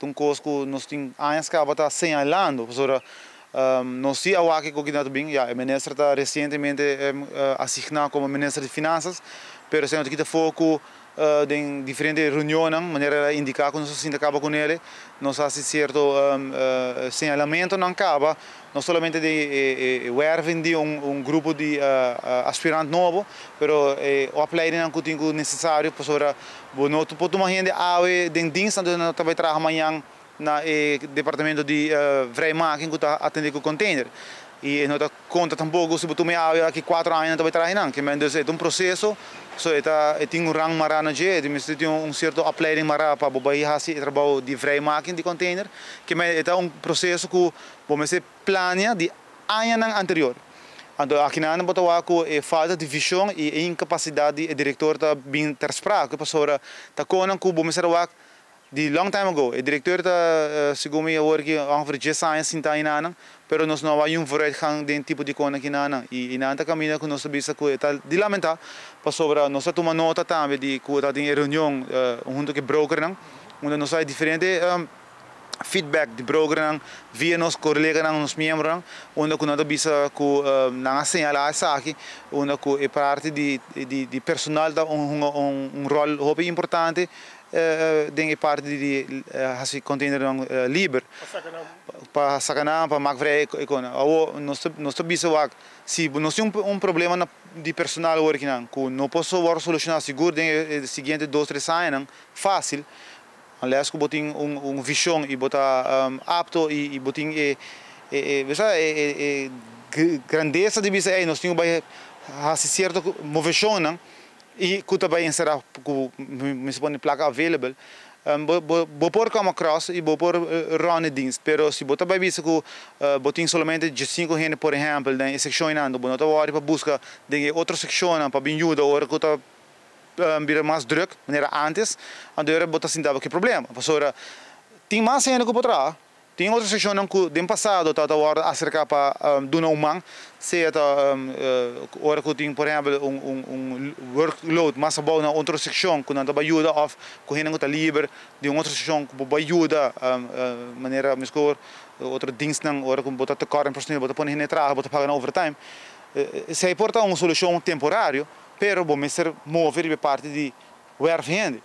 Um coisa que nós temos anos que está assinalando, professora, nós se a que coquinado bem, a ministra está recentemente assignada como ministra de Finanças, pero se nós aqui foco em diferentes reuniões, maneira indicar que nós se acaba com ele, nós fazemos certo assinamento não acaba, não somente de werven de grupo de aspirantes novo, pero o opleiding que tem necessário para não pode uma gente den dienst onde nós vai trabalhar amanhã na departamento de vrijmaking que está atendendo com container. E não está conta tampouco se você me aqui 4 anos não vai trabalhar não, que é processo, tem rang marana je, tem certo opleiding mara para bobai hasi trabalho de vrijmaking de container, que é processo que você planeia de ano anterior. Então, aqui na Botafogo com falta de visão e incapacidade do diretor está bem transparente, porque está com o ser de long time ago, o diretor está segundo me agora que ongeveer 10 anos sinta aí nana, pero nós não vai vooruitgang de tipo de coisa aqui nana e na anta caminho que nós sabemos que está de lamentar, para sobre nós toma nota também de que está em reunião junto com broker não, onde nós vai diferente feedback de broker via nos colegas nos membros onde que nós sabemos que não assinala essa aqui, onde que é parte de personal da rol importante denk parte de container livre para sacanar para maak vrij economie. Nós sabemos se nós temos problema de personal hoje que não posso solucionar seguro den seguinte 2-3 anos fácil. Aliás, que botem visão e botar apto e botem grandeza de bisa nós temos certo movição e que também encerrar com me placa available vou pôr como cross e vou pôr run dienst pero se botar bem isso que botem somente de 5 gente por exemplo na seção ainda não tá hora para buscar de outra seção para bem ajuda hora que tá vira mais druk maneira antes agora botar sem dar que problema professora tem mais gente que poderá tem outra seção que do passado tá hora acerca para do não man se é hora que tem por exemplo workload mais bom na outra seção que não dá ajuda of que ainda está livre de outra seção que pode ajuda maneira mescor outra dienst não hora que botar tocar em personal botar põe trabalho botar pagar overtime se importa uma solução temporária pero bom ser mover parte de wervende